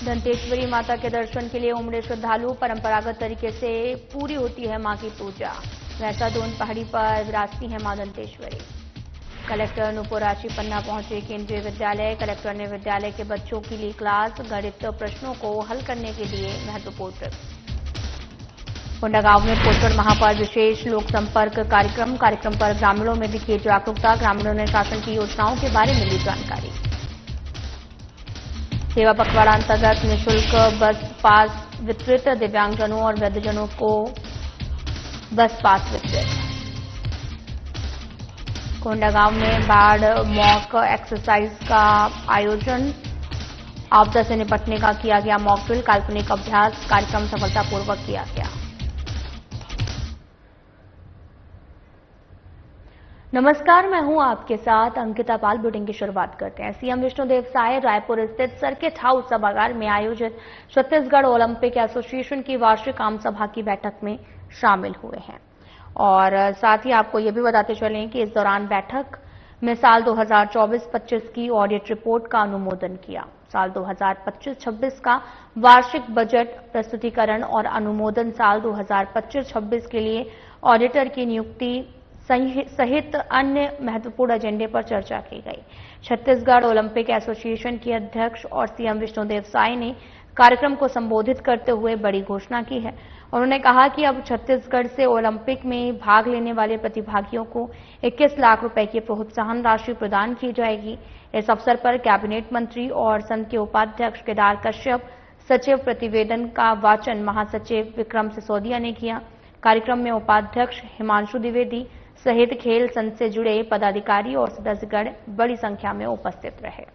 दंतेश्वरी माता के दर्शन के लिए उमड़े श्रद्धालु। परंपरागत तरीके से पूरी होती है मां की पूजा। भैंसादोन पहाड़ी पर विराजती है मां दंतेश्वरी। कलेक्टर नुपुर राशि पन्ना पहुंचे केंद्रीय विद्यालय। कलेक्टर ने विद्यालय के बच्चों के लिए क्लास गणित प्रश्नों को हल करने के लिए महत्वपूर्ण टिप्स। कोंडागांव में पोषण माह पर विशेष लोक संपर्क कार्यक्रम पर ग्रामीणों में दिखी जागरूकता। ग्रामीणों ने शासन की योजनाओं के बारे में ली जानकारी। सेवा पखवाड़ा अंतर्गत निःशुल्क बस पास वितरित। दिव्यांगजनों और वृद्धजनों को बस पास वितरित। कोंडागांव में बाढ़ मॉक एक्सरसाइज का आयोजन। आपदा से निपटने का किया गया मॉक ड्रिल। काल्पनिक अभ्यास कार्यक्रम सफलतापूर्वक किया गया। नमस्कार, मैं हूं आपके साथ अंकिता पाल। बुलेटिन की शुरुआत करते हैं। सीएम विष्णुदेव साय रायपुर स्थित सर्किट हाउस सभागार में आयोजित छत्तीसगढ़ ओलंपिक एसोसिएशन की वार्षिक आम सभा की बैठक में शामिल हुए हैं। और साथ ही आपको यह भी बताते चलें कि इस दौरान बैठक में साल 2024-25 की ऑडिट रिपोर्ट का अनुमोदन किया। साल 2025-26 का वार्षिक बजट प्रस्तुतिकरण और अनुमोदन, साल 2025-26 के लिए ऑडिटर की नियुक्ति सहित अन्य महत्वपूर्ण एजेंडे पर चर्चा की गई। छत्तीसगढ़ ओलंपिक एसोसिएशन के अध्यक्ष और सीएम विष्णुदेव साय ने कार्यक्रम को संबोधित करते हुए बड़ी घोषणा की है। उन्होंने कहा कि अब छत्तीसगढ़ से ओलंपिक में भाग लेने वाले प्रतिभागियों को 21 लाख रुपए की प्रोत्साहन राशि प्रदान की जाएगी। इस अवसर पर कैबिनेट मंत्री और संघ के उपाध्यक्ष केदार कश्यप, सचिव प्रतिवेदन का वाचन महासचिव विक्रम सिसोदिया ने किया। कार्यक्रम में उपाध्यक्ष हिमांशु द्विवेदी सहित खेल संघ से जुड़े पदाधिकारी और सदस्यगण बड़ी संख्या में उपस्थित रहे।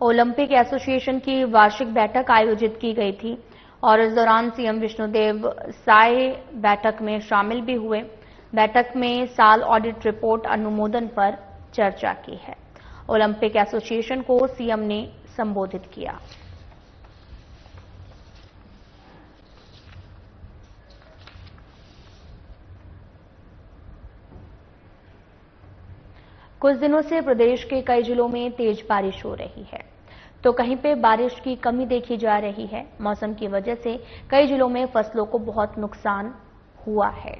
ओलंपिक एसोसिएशन की वार्षिक बैठक आयोजित की गई थी और इस दौरान सीएम विष्णुदेव साय बैठक में शामिल भी हुए। बैठक में साल ऑडिट रिपोर्ट अनुमोदन पर चर्चा की है। ओलंपिक एसोसिएशन को सीएम ने संबोधित किया। कुछ दिनों से प्रदेश के कई जिलों में तेज बारिश हो रही है, तो कहीं पे बारिश की कमी देखी जा रही है। मौसम की वजह से कई जिलों में फसलों को बहुत नुकसान हुआ है।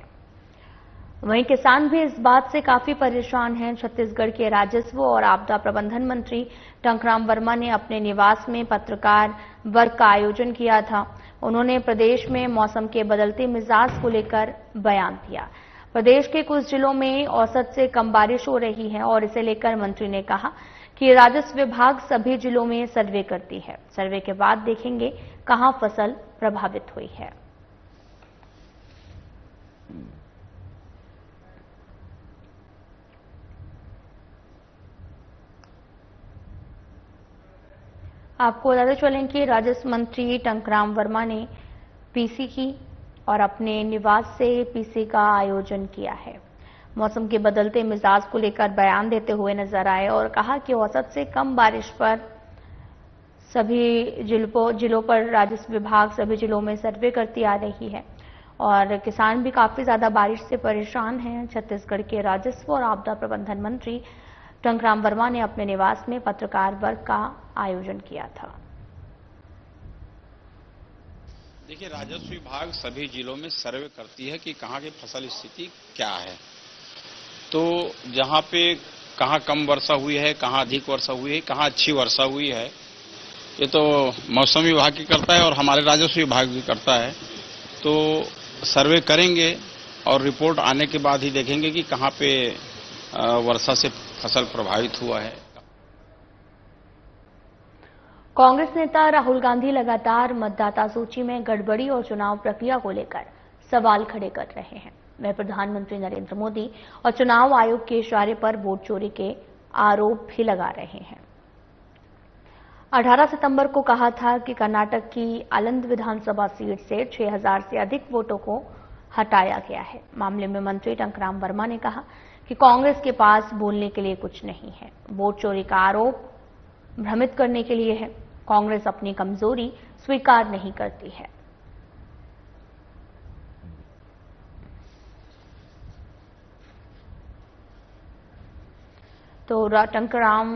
वहीं किसान भी इस बात से काफी परेशान हैं। छत्तीसगढ़ के राजस्व और आपदा प्रबंधन मंत्री टंकराम वर्मा ने अपने निवास में पत्रकार वर्ग का आयोजन किया था। उन्होंने प्रदेश में मौसम के बदलते मिजाज को लेकर बयान दिया। प्रदेश के कुछ जिलों में औसत से कम बारिश हो रही है और इसे लेकर मंत्री ने कहा कि राजस्व विभाग सभी जिलों में सर्वे करती है। सर्वे के बाद देखेंगे कहां फसल प्रभावित हुई है। आपको बताते चलें कि राजस्व मंत्री टंकराम वर्मा ने पीसी की और अपने निवास से पीसी का आयोजन किया है। मौसम के बदलते मिजाज को लेकर बयान देते हुए नजर आए और कहा कि औसत से कम बारिश पर सभी जिलों पर राजस्व विभाग सभी जिलों में सर्वे करती आ रही है और किसान भी काफी ज्यादा बारिश से परेशान हैं। छत्तीसगढ़ के राजस्व और आपदा प्रबंधन मंत्री टंकराम वर्मा ने अपने निवास में पत्रकार वर्ग का आयोजन किया था। देखिए, राजस्व विभाग सभी जिलों में सर्वे करती है कि कहाँ की फसल स्थिति क्या है। तो जहाँ पे कहाँ कम वर्षा हुई है, कहाँ अधिक वर्षा हुई है, कहाँ अच्छी वर्षा हुई है, ये तो मौसम विभाग की करता है और हमारे राजस्व विभाग भी करता है। तो सर्वे करेंगे और रिपोर्ट आने के बाद ही देखेंगे कि कहाँ पे वर्षा से फसल प्रभावित हुआ है। कांग्रेस नेता राहुल गांधी लगातार मतदाता सूची में गड़बड़ी और चुनाव प्रक्रिया को लेकर सवाल खड़े कर रहे हैं। वह प्रधानमंत्री नरेंद्र मोदी और चुनाव आयोग के इशारे पर वोट चोरी के आरोप भी लगा रहे हैं। 18 सितंबर को कहा था कि कर्नाटक की आलंद विधानसभा सीट से 6000 से अधिक वोटों को हटाया गया है। मामले में मंत्री टंकराम वर्मा ने कहा कि कांग्रेस के पास बोलने के लिए कुछ नहीं है। वोट चोरी का आरोप भ्रमित करने के लिए है। कांग्रेस अपनी कमजोरी स्वीकार नहीं करती है। तो टंकराम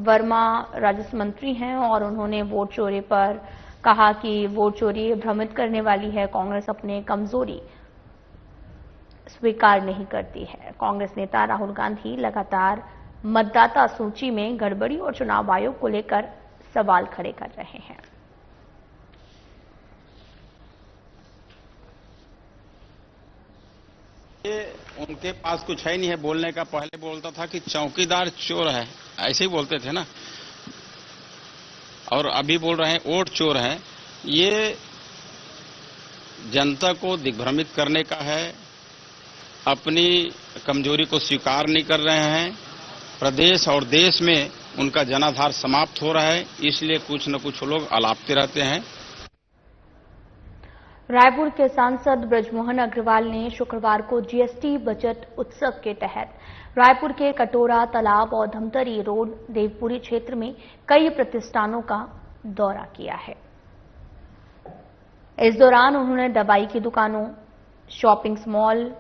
वर्मा राजस्व मंत्री हैं और उन्होंने वोट चोरी पर कहा कि वोट चोरी भ्रमित करने वाली है, कांग्रेस अपने कमजोरी स्वीकार नहीं करती है। कांग्रेस नेता राहुल गांधी लगातार मतदाता सूची में गड़बड़ी और चुनाव आयोग को लेकर सवाल खड़े कर रहे हैं। ये उनके पास कुछ है नहीं है बोलने का। पहले बोलता था कि चौकीदार चोर है, ऐसे ही बोलते थे ना, और अभी बोल रहे हैं वोट चोर है। ये जनता को दिग्भ्रमित करने का है, अपनी कमजोरी को स्वीकार नहीं कर रहे हैं। प्रदेश और देश में उनका जनाधार समाप्त हो रहा है, इसलिए कुछ न कुछ लोग अलापते रहते हैं। रायपुर के सांसद ब्रजमोहन अग्रवाल ने शुक्रवार को जीएसटी बजट उत्सव के तहत रायपुर के कटोरा तालाब और धमतरी रोड देवपुरी क्षेत्र में कई प्रतिष्ठानों का दौरा किया है। इस दौरान उन्होंने दवाई की दुकानों, shopping mall,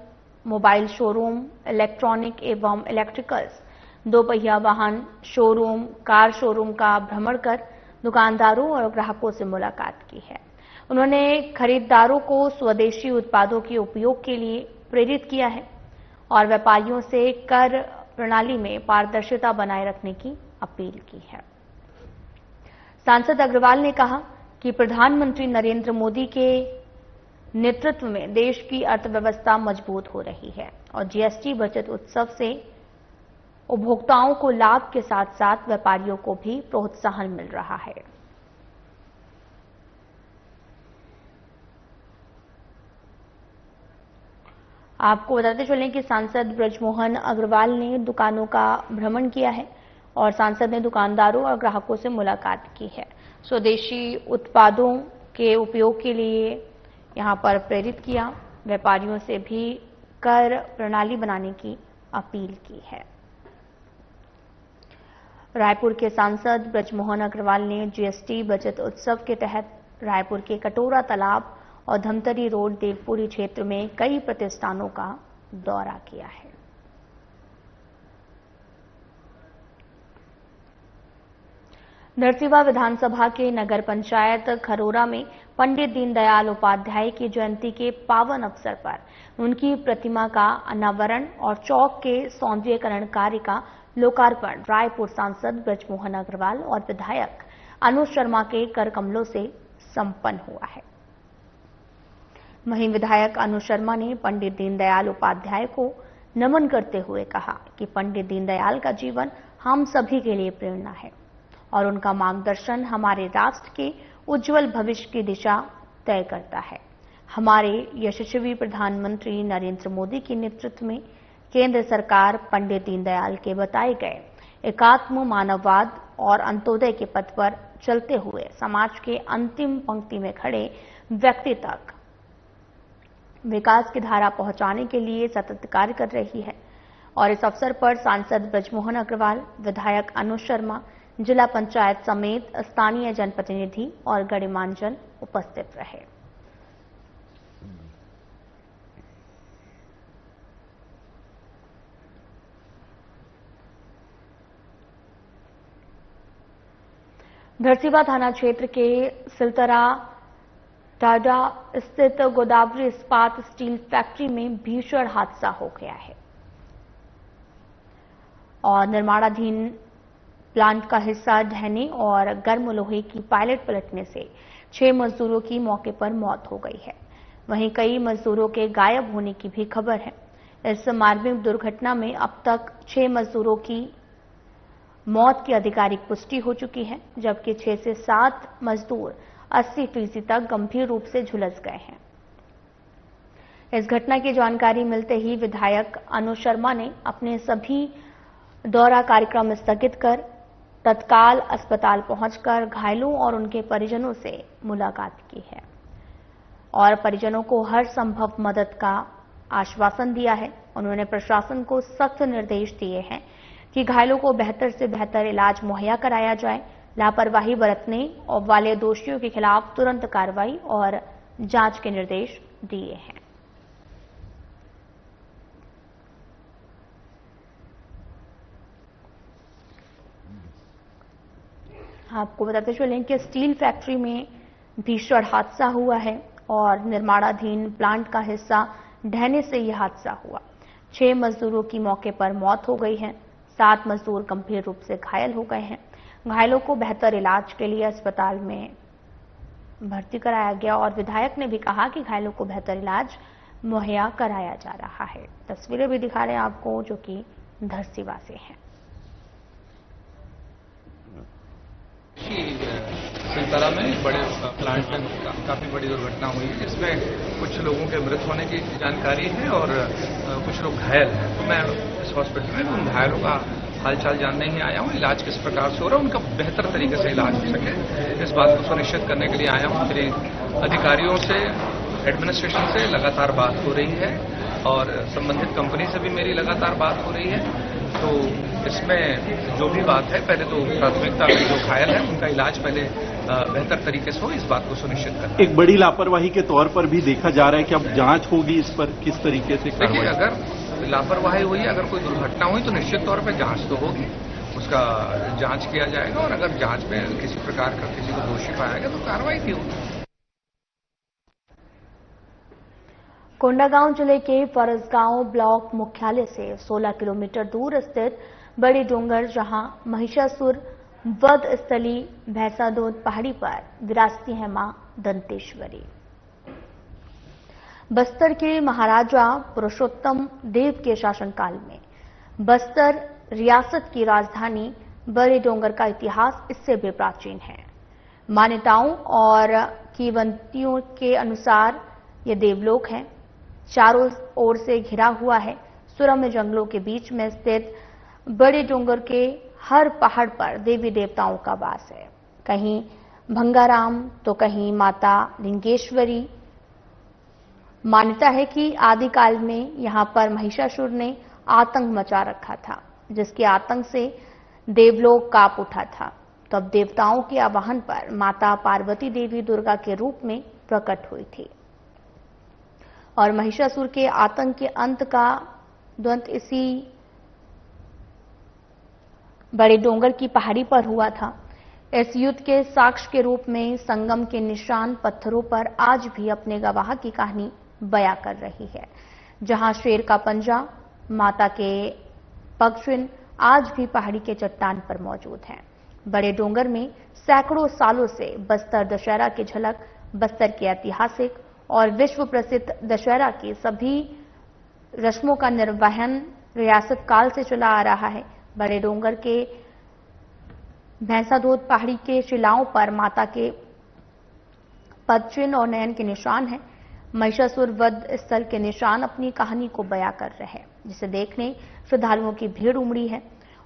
mobile showroom, electronic एवं इलेक्ट्रिकल्स, दोपहिया वाहन शोरूम, कार शोरूम का भ्रमण कर दुकानदारों और ग्राहकों से मुलाकात की है। उन्होंने खरीदारों को स्वदेशी उत्पादों के उपयोग के लिए प्रेरित किया है और व्यापारियों से कर प्रणाली में पारदर्शिता बनाए रखने की अपील की है। सांसद अग्रवाल ने कहा कि प्रधानमंत्री नरेंद्र मोदी के नेतृत्व में देश की अर्थव्यवस्था मजबूत हो रही है और जीएसटी बचत उत्सव से उपभोक्ताओं को लाभ के साथ साथ व्यापारियों को भी प्रोत्साहन मिल रहा है। आपको बताते चलें कि सांसद ब्रजमोहन अग्रवाल ने दुकानों का भ्रमण किया है और सांसद ने दुकानदारों और ग्राहकों से मुलाकात की है। स्वदेशी उत्पादों के उपयोग के लिए यहां पर प्रेरित किया, व्यापारियों से भी कर प्रणाली बनाने की अपील की है। रायपुर के सांसद ब्रजमोहन अग्रवाल ने जीएसटी बचत उत्सव के तहत रायपुर के कटोरा तालाब और धमतरी रोड देवपुरी क्षेत्र में कई प्रतिष्ठानों का दौरा किया है। नरसिंहवा विधानसभा के नगर पंचायत खरोरा में पंडित दीनदयाल उपाध्याय की जयंती के पावन अवसर पर उनकी प्रतिमा का अनावरण और चौक के सौंदर्यीकरण कार्य का लोकार्पण रायपुर सांसद ब्रजमोहन अग्रवाल और विधायक अनुज शर्मा के कर कमलों से संपन्न हुआ है। वहीं विधायक अनुज शर्मा ने पंडित दीनदयाल उपाध्याय को नमन करते हुए कहा कि पंडित दीनदयाल का जीवन हम सभी के लिए प्रेरणा है और उनका मार्गदर्शन हमारे राष्ट्र के उज्जवल भविष्य की दिशा तय करता है। हमारे यशस्वी प्रधानमंत्री नरेंद्र मोदी के नेतृत्व में केंद्र सरकार पंडित दीनदयाल के बताए गए एकात्म मानववाद और अंत्योदय के पथ पर चलते हुए समाज के अंतिम पंक्ति में खड़े व्यक्ति तक विकास की धारा पहुंचाने के लिए सतत कार्य कर रही है। और इस अवसर पर सांसद ब्रजमोहन अग्रवाल, विधायक अनुज शर्मा, जिला पंचायत समेत स्थानीय जनप्रतिनिधि और गणमान्य जन उपस्थित रहे। धरसीवा थाना क्षेत्र के सिलतरा टाडा स्थित गोदावरी इस्पात स्टील फैक्ट्री में भीषण हादसा हो गया है और निर्माणाधीन प्लांट का हिस्सा ढहने और गर्म लोहे की पायलट पलटने से 6 मजदूरों की मौके पर मौत हो गई है। वहीं कई मजदूरों के गायब होने की भी खबर है। इस मार्मिक दुर्घटना में अब तक 6 मजदूरों की मौत की आधिकारिक पुष्टि हो चुकी है, जबकि 6 से 7 मजदूर 80% तक गंभीर रूप से झुलस गए हैं। इस घटना की जानकारी मिलते ही विधायक अनुज शर्मा ने अपने सभी दौरा कार्यक्रम स्थगित कर तत्काल अस्पताल पहुंचकर घायलों और उनके परिजनों से मुलाकात की है और परिजनों को हर संभव मदद का आश्वासन दिया है। उन्होंने प्रशासन को सख्त निर्देश दिए हैं कि घायलों को बेहतर से बेहतर इलाज मुहैया कराया जाए। लापरवाही बरतने वाले दोषियों के खिलाफ तुरंत कार्रवाई और जांच के निर्देश दिए हैं। आपको बताते चलें कि स्टील फैक्ट्री में भीषण हादसा हुआ है और निर्माणाधीन प्लांट का हिस्सा ढहने से यह हादसा हुआ। 6 मजदूरों की मौके पर मौत हो गई है। 7 मजदूर गंभीर रूप से घायल हो गए हैं। घायलों को बेहतर इलाज के लिए अस्पताल में भर्ती कराया गया और विधायक ने भी कहा कि घायलों को बेहतर इलाज मुहैया कराया जा रहा है। तस्वीरें भी दिखा रहे हैं आपको, जो कि धरसीवा से हैं। सिलतला में एक बड़े प्लांट में काफी बड़ी दुर्घटना हुई है, जिसमें कुछ लोगों के मृत होने की जानकारी है और कुछ लोग घायल हैं। तो मैं इस हॉस्पिटल में उन घायलों का हालचाल जानने ही आया हूँ। इलाज किस प्रकार से हो रहा है, उनका बेहतर तरीके से इलाज हो सके, इस बात को सुनिश्चित करने के लिए आया हूँ। मेरे अधिकारियों से, एडमिनिस्ट्रेशन से लगातार बात हो रही है और संबंधित कंपनी से भी मेरी लगातार बात हो रही है। तो इसमें जो भी बात है, पहले तो प्राथमिकता में जो घायल है उनका इलाज पहले बेहतर तरीके से हो, इस बात को सुनिश्चित करना। एक बड़ी लापरवाही के तौर पर भी देखा जा रहा है कि अब जांच होगी इस पर, किस तरीके से देखिए, अगर लापरवाही हुई, अगर कोई दुर्घटना हुई तो निश्चित तौर पर जांच तो होगी, उसका जांच किया जाएगा और अगर जांच में किसी प्रकार का किसी को दोषी पाया गया तो कार्रवाई भी होगी। कोंडागांव जिले के फरसगांव ब्लॉक मुख्यालय से 16 किलोमीटर दूर स्थित बड़ी डोंगर, जहां महिषासुर वध स्थली भैंसादोद पहाड़ी पर विराजती है मां दंतेश्वरी। बस्तर के महाराजा पुरुषोत्तम देव के शासनकाल में बस्तर रियासत की राजधानी बड़े डोंगर का इतिहास इससे भी प्राचीन है। मान्यताओं और किंवदंतियों के अनुसार यह देवलोक है। चारों ओर से घिरा हुआ है। सुरम्य जंगलों के बीच में स्थित बड़े डोंगर के हर पहाड़ पर देवी देवताओं का वास है। कहीं भंगाराम तो कहीं माता लिंगेश्वरी। मान्यता है कि आदिकाल में यहां पर महिषासुर ने आतंक मचा रखा था, जिसके आतंक से देवलोक कांप उठा था। तब देवताओं के आवाहन पर माता पार्वती देवी दुर्गा के रूप में प्रकट हुई थी और महिषासुर के आतंक के अंत का द्वंद इसी बड़े डोंगर की पहाड़ी पर हुआ था। इस युद्ध के साक्ष्य के रूप में संगम के निशान पत्थरों पर आज भी अपने गवाह की कहानी बयां कर रही है। जहां शेर का पंजा, माता के पग चिन्ह आज भी पहाड़ी के चट्टान पर मौजूद हैं। बड़े डोंगर में सैकड़ों सालों से बस्तर दशहरा की झलक, बस्तर के ऐतिहासिक और विश्व प्रसिद्ध दशहरा की सभी रस्मों का निर्वहन रियासत काल से चला आ रहा है। बड़े डोंगर के भैंसादोद पहाड़ी के शिलाओं पर माता के पद चिन्ह और नयन के निशान हैं। महिषासुर वध स्थल के निशान अपनी कहानी को बयां कर रहे हैं, जिसे देखने श्रद्धालुओं की भीड़ उमड़ी है।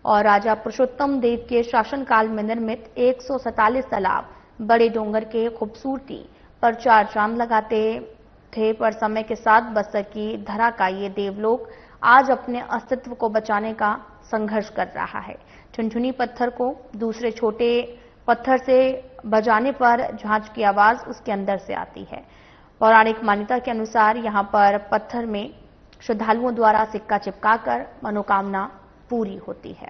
और राजा पुरुषोत्तम देव के शासनकाल में निर्मित 147 तालाब बड़े डोंगर के खूबसूरती पर चार चांद लगाते थे। पर समय के साथ बस्तर की धरा का ये देवलोक आज अपने अस्तित्व को बचाने का संघर्ष कर रहा है। झुनझुनी पत्थर को दूसरे छोटे पत्थर से बजाने पर झांझ की आवाज उसके अंदर से आती है। पौराणिक मान्यता के अनुसार यहां पर पत्थर में श्रद्धालुओं द्वारा सिक्का चिपकाकर मनोकामना पूरी होती है।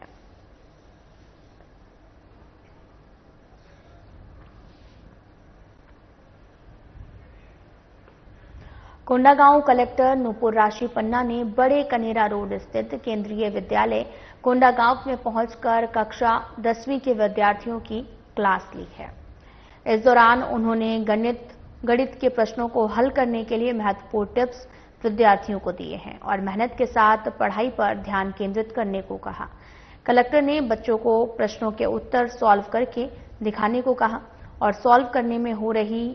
कोंडागांव कलेक्टर नूपुर राशि पन्ना ने बड़े कनेरा रोड स्थित केंद्रीय विद्यालय कोंडागांव में पहुंचकर कक्षा 10वीं के विद्यार्थियों की क्लास ली है। इस दौरान उन्होंने गणित के प्रश्नों को हल करने के लिए महत्वपूर्ण टिप्स विद्यार्थियों को दिए हैं और मेहनत के साथ पढ़ाई पर ध्यान केंद्रित करने को कहा। कलेक्टर ने बच्चों को प्रश्नों के उत्तर सॉल्व करके दिखाने को कहा और सॉल्व करने में हो रही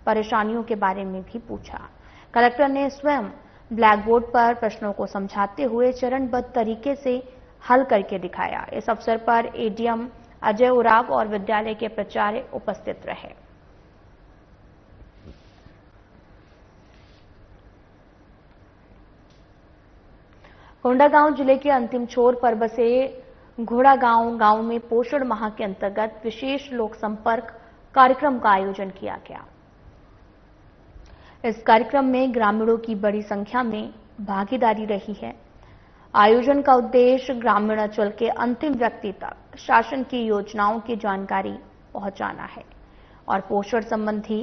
परेशानियों के बारे में भी पूछा। कलेक्टर ने स्वयं ब्लैक बोर्ड पर प्रश्नों को समझाते हुए चरणबद्ध तरीके से हल करके दिखाया। इस अवसर पर एडीएम अजय उराव और विद्यालय के प्राचार्य उपस्थित रहे। कोंडागांव जिले के अंतिम छोर पर बसे घोड़ागांव गांव में पोषण माह के अंतर्गत विशेष लोक संपर्क कार्यक्रम का आयोजन किया गया। इस कार्यक्रम में ग्रामीणों की बड़ी संख्या में भागीदारी रही है। आयोजन का उद्देश्य ग्रामीण अंचल के अंतिम व्यक्ति तक शासन की योजनाओं की जानकारी पहुंचाना है और पोषण संबंधी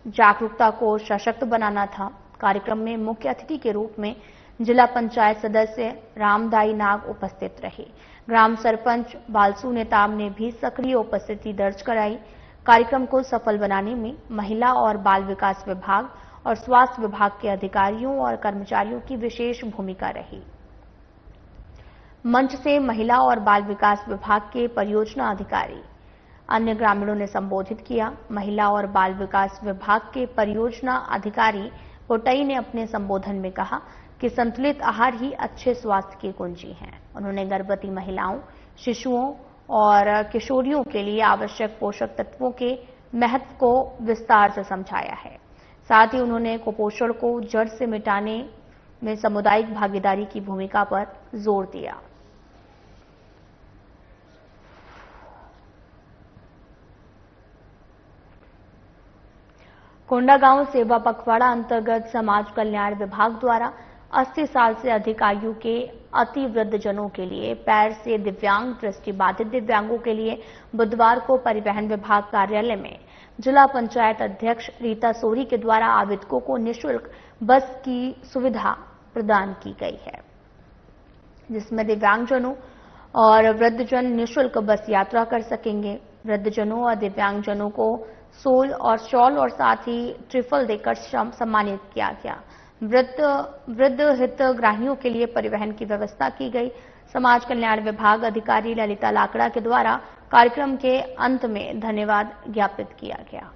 जागरूकता को सशक्त बनाना था। कार्यक्रम में मुख्य अतिथि के रूप में जिला पंचायत सदस्य रामदाई नाग उपस्थित रहे। ग्राम सरपंच बालसू नेताम ने भी सक्रिय उपस्थिति दर्ज कराई। कार्यक्रम को सफल बनाने में महिला और बाल विकास विभाग और स्वास्थ्य विभाग के अधिकारियों और कर्मचारियों की विशेष भूमिका रही। मंच से महिला और बाल विकास विभाग के परियोजना अधिकारी अन्य ग्रामीणों ने संबोधित किया। महिला और बाल विकास विभाग के परियोजना अधिकारी पोटई ने अपने संबोधन में कहा कि संतुलित आहार ही अच्छे स्वास्थ्य की कुंजी है। उन्होंने गर्भवती महिलाओं, शिशुओं और किशोरियों के लिए आवश्यक पोषक तत्वों के महत्व को विस्तार से समझाया है। साथ ही उन्होंने कुपोषण को जड़ से मिटाने में सामुदायिक भागीदारी की भूमिका पर जोर दिया। कोंडागांव सेवा पखवाड़ा अंतर्गत समाज कल्याण विभाग द्वारा 80 साल से अधिक आयु के अति वृद्धजनों के लिए पैर से दिव्यांग, दृष्टिबाधित दिव्यांगों के लिए बुधवार को परिवहन विभाग कार्यालय में जिला पंचायत अध्यक्ष रीता सोरी के द्वारा आवेदकों को निःशुल्क बस की सुविधा प्रदान की गई है, जिसमें दिव्यांगजनों और वृद्धजन निःशुल्क बस यात्रा कर सकेंगे। वृद्धजनों और दिव्यांगजनों को सोल और शॉल और साथ ही ट्रिफल देकर सम्मानित किया गया। वृद्ध हितग्राहियों के लिए परिवहन की व्यवस्था की गई। समाज कल्याण विभाग अधिकारी ललिता लाकड़ा के द्वारा कार्यक्रम के अंत में धन्यवाद ज्ञापित किया गया।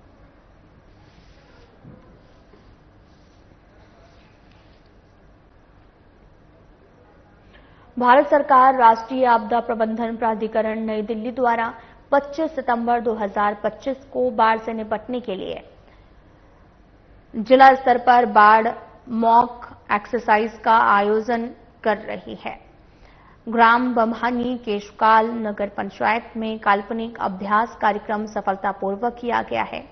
भारत सरकार राष्ट्रीय आपदा प्रबंधन प्राधिकरण नई दिल्ली द्वारा 25 सितंबर 2025 को बाढ़ से निपटने के लिए जिला स्तर पर बाढ़ मॉक एक्सरसाइज का आयोजन कर रही है। ग्राम बम्हानी केशकाल नगर पंचायत में काल्पनिक अभ्यास कार्यक्रम सफलतापूर्वक किया गया है।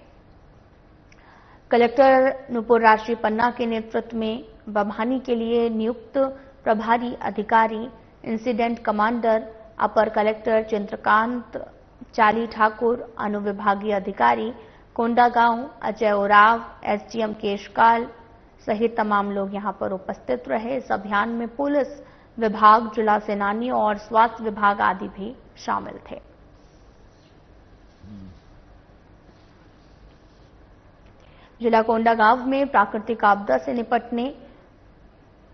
कलेक्टर नुपुर राशि पन्ना के नेतृत्व में बम्हानी के लिए नियुक्त प्रभारी अधिकारी, इंसिडेंट कमांडर, अपर कलेक्टर चंद्रकांत चाली ठाकुर, अनुविभागीय अधिकारी कोंडागांव अजय उराव, एसडीएम केशकाल सहित तमाम लोग यहां पर उपस्थित रहे। इस अभियान में पुलिस विभाग, जिला सेनानी और स्वास्थ्य विभाग आदि भी शामिल थे। जिला कोंडागांव में प्राकृतिक आपदा से निपटने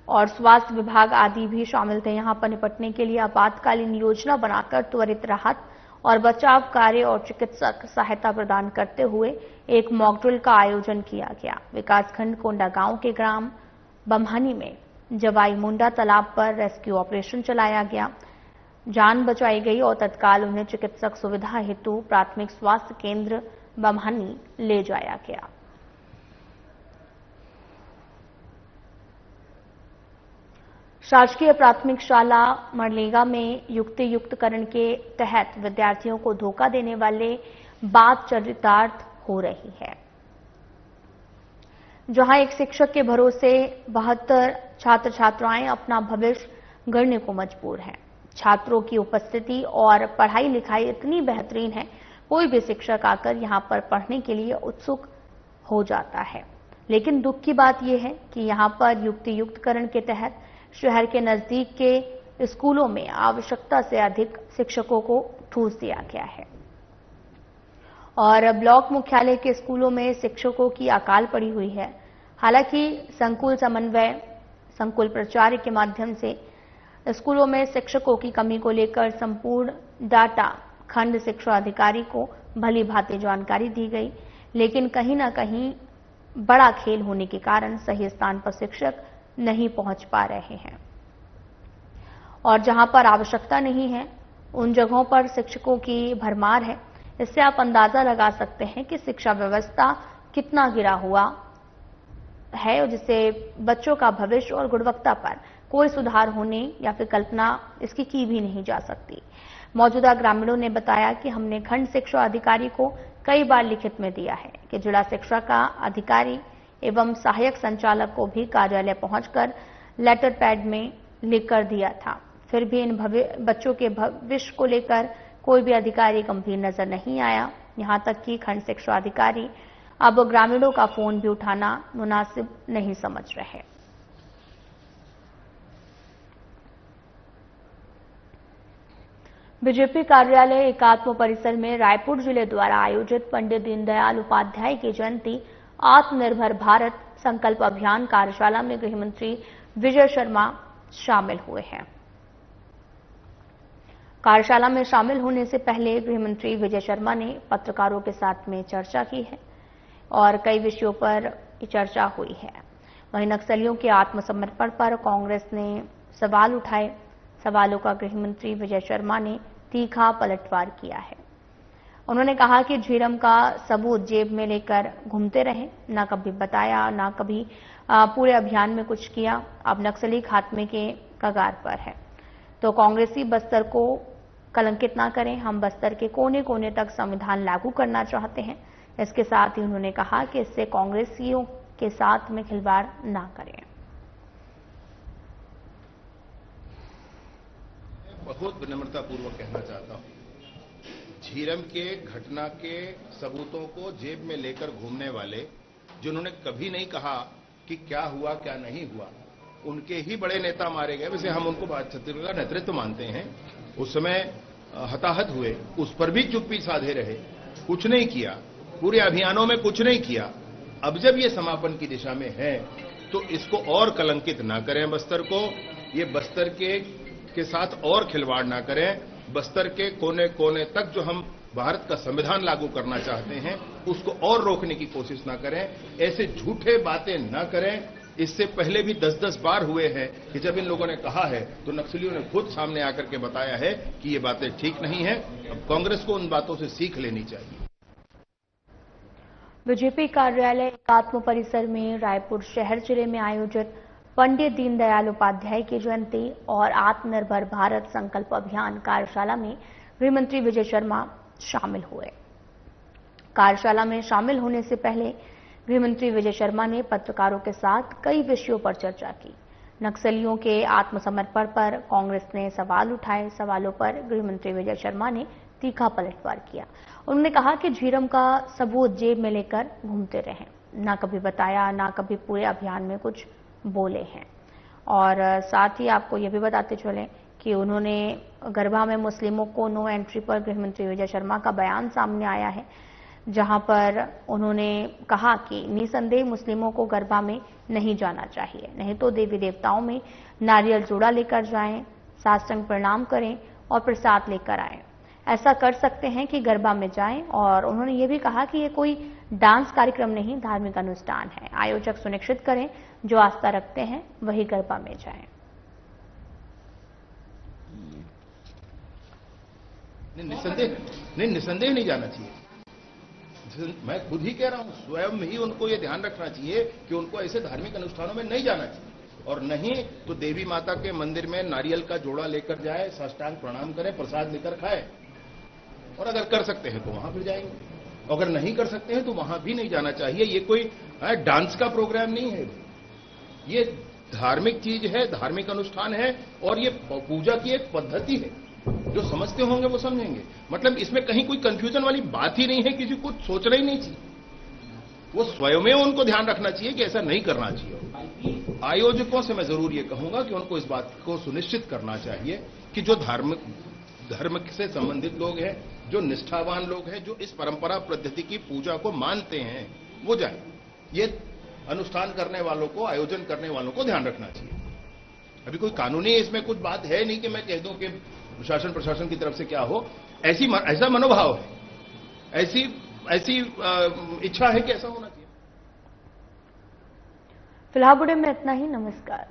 और स्वास्थ्य विभाग आदि भी शामिल थे। यहां पर निपटने के लिए आपातकालीन योजना बनाकर त्वरित राहत और बचाव कार्य और चिकित्सक सहायता प्रदान करते हुए एक मॉक ड्रिल का आयोजन किया गया। विकासखंड कोंडागांव के ग्राम बम्हानी में जवाई मुंडा तालाब पर रेस्क्यू ऑपरेशन चलाया गया। जान बचाई गई और तत्काल उन्हें चिकित्सक सुविधा हेतु प्राथमिक स्वास्थ्य केंद्र बम्हानी ले जाया गया। शासकीय प्राथमिक शाला मरलेगा में युक्तियुक्तकरण के तहत विद्यार्थियों को धोखा देने वाले बात चरितार्थ हो रही है। जहां एक शिक्षक के भरोसे 72 छात्र छात्राएं अपना भविष्य गढ़ने को मजबूर हैं। छात्रों की उपस्थिति और पढ़ाई लिखाई इतनी बेहतरीन है, कोई भी शिक्षक आकर यहां पर पढ़ने के लिए उत्सुक हो जाता है। लेकिन दुख की बात यह है कि यहां पर युक्तियुक्तकरण के तहत शहर के नजदीक के स्कूलों में आवश्यकता से अधिक शिक्षकों को ठूस दिया गया है और ब्लॉक मुख्यालय के स्कूलों में शिक्षकों की अकाल पड़ी हुई है। हालांकि संकुल समन्वय, संकुल प्रचार के माध्यम से स्कूलों में शिक्षकों की कमी को लेकर संपूर्ण डाटा खंड शिक्षा अधिकारी को भली भांति जानकारी दी गई, लेकिन कहीं न कहीं बड़ा खेल होने के कारण सही स्थान पर शिक्षक नहीं पहुंच पा रहे हैं और जहां पर आवश्यकता नहीं है उन जगहों पर शिक्षकों की भरमार है। इससे आप अंदाजा लगा सकते हैं कि शिक्षा व्यवस्था कितना गिरा हुआ है और जिससे बच्चों का भविष्य और गुणवत्ता पर कोई सुधार होने या फिर कल्पना इसकी की भी नहीं जा सकती। मौजूदा ग्रामीणों ने बताया कि हमने खंड शिक्षा अधिकारी को कई बार लिखित में दिया है कि जिला शिक्षा का अधिकारी एवं सहायक संचालक को भी कार्यालय पहुंचकर लेटर पैड में लिखकर दिया था, फिर भी इन बच्चों के भविष्य को लेकर कोई भी अधिकारी गंभीर नजर नहीं आया। यहां तक कि खंड शिक्षा अधिकारी अब ग्रामीणों का फोन भी उठाना मुनासिब नहीं समझ रहे। बीजेपी कार्यालय एकात्म परिसर में रायपुर जिले द्वारा आयोजित पंडित दीनदयाल उपाध्याय की जयंती आत्मनिर्भर भारत संकल्प अभियान कार्यशाला में गृह मंत्री विजय शर्मा शामिल हुए हैं। कार्यशाला में शामिल होने से पहले गृह मंत्री विजय शर्मा ने पत्रकारों के साथ में चर्चा की है और कई विषयों पर चर्चा हुई है। वहीं नक्सलियों के आत्मसमर्पण पर कांग्रेस ने सवाल उठाए। सवालों का गृह मंत्री विजय शर्मा ने तीखा पलटवार किया है। उन्होंने कहा कि झीरम का सबूत जेब में लेकर घूमते रहे, ना कभी बताया, ना कभी पूरे अभियान में कुछ किया। अब नक्सली खात्मे के कगार पर है, तो कांग्रेसी बस्तर को कलंकित ना करें। हम बस्तर के कोने कोने तक संविधान लागू करना चाहते हैं। इसके साथ ही उन्होंने कहा कि इससे कांग्रेसियों के साथ में खिलवाड़ ना करें। बहुत विनम्रता पूर्वक कहना चाहता हूं, झीरम के घटना के सबूतों को जेब में लेकर घूमने वाले, जिन्होंने कभी नहीं कहा कि क्या हुआ क्या नहीं हुआ, उनके ही बड़े नेता मारे गए। वैसे हम उनको छत्तीसगढ़ का नेतृत्व मानते हैं। उस समय हताहत हुए, उस पर भी चुप्पी साधे रहे, कुछ नहीं किया, पूरे अभियानों में कुछ नहीं किया। अब जब ये समापन की दिशा में है तो इसको और कलंकित ना करें बस्तर को, ये बस्तर के साथ और खिलवाड़ ना करें। बस्तर के कोने कोने तक जो हम भारत का संविधान लागू करना चाहते हैं उसको और रोकने की कोशिश ना करें। ऐसे झूठे बातें ना करें। इससे पहले भी 10-10 बार हुए हैं कि जब इन लोगों ने कहा है तो नक्सलियों ने खुद सामने आकर के बताया है कि ये बातें ठीक नहीं है। अब कांग्रेस को उन बातों से सीख लेनी चाहिए। बीजेपी कार्यालय एकात्म परिसर में रायपुर शहर जिले में आयोजित पंडित दीनदयाल उपाध्याय की जयंती और आत्मनिर्भर भारत संकल्प अभियान कार्यशाला में गृह मंत्री विजय शर्मा शामिल हुए। कार्यशाला में शामिल होने से पहले गृह मंत्री विजय शर्मा ने पत्रकारों के साथ कई विषयों पर चर्चा की। नक्सलियों के आत्मसमर्पण पर कांग्रेस ने सवाल उठाए। सवालों पर गृह मंत्री विजय शर्मा ने तीखा पलटवार किया। उन्होंने कहा कि झीरम का सबूत जेब में लेकर घूमते रहे, ना कभी बताया, ना कभी पूरे अभियान में कुछ बोले हैं। और साथ ही आपको ये भी बताते चले कि उन्होंने गरबा में मुस्लिमों को नो एंट्री पर गृह मंत्री विजय शर्मा का बयान सामने आया है, जहां पर उन्होंने कहा कि निसंदेह मुस्लिमों को गरबा में नहीं जाना चाहिए, नहीं तो देवी देवताओं में नारियल जोड़ा लेकर जाएं, साष्टांग प्रणाम करें और प्रसाद लेकर आएं। ऐसा कर सकते हैं कि गरबा में जाएं। और उन्होंने ये भी कहा कि ये कोई डांस कार्यक्रम नहीं, धार्मिक अनुष्ठान है। आयोजक सुनिश्चित करें जो आस्था रखते हैं वही गरबा में जाएं। निसंदेह नहीं जाना चाहिए। मैं खुद ही कह रहा हूं, स्वयं ही उनको ये ध्यान रखना चाहिए कि उनको ऐसे धार्मिक अनुष्ठानों में नहीं जाना चाहिए। और नहीं तो देवी माता के मंदिर में नारियल का जोड़ा लेकर जाए, साष्टांग प्रणाम करें, प्रसाद लेकर खाए। और अगर कर सकते हैं तो वहां फिर जाएंगे, अगर नहीं कर सकते हैं तो वहां भी नहीं जाना चाहिए। ये कोई डांस का प्रोग्राम नहीं है, ये धार्मिक चीज है, धार्मिक अनुष्ठान है और ये पूजा की एक पद्धति है। जो समझते होंगे वो समझेंगे। मतलब इसमें कहीं कोई कंफ्यूजन वाली बात ही नहीं है, किसी को सोचना ही नहीं चाहिए। वो स्वयं उनको ध्यान रखना चाहिए कि ऐसा नहीं करना चाहिए। आयोजकों से मैं जरूर ये कहूंगा कि उनको इस बात को सुनिश्चित करना चाहिए कि जो धर्म से संबंधित लोग हैं, जो निष्ठावान लोग हैं, जो इस परंपरा पद्धति की पूजा को मानते हैं, वो जाए। ये अनुष्ठान करने वालों को, आयोजन करने वालों को ध्यान रखना चाहिए। अभी कोई कानूनी इसमें कुछ बात है नहीं कि मैं कह दूं कि प्रशासन की तरफ से क्या हो। ऐसा मनोभाव है, ऐसी इच्छा है कि ऐसा होना चाहिए। फिलहाल बुलेटिन में इतना ही। नमस्कार।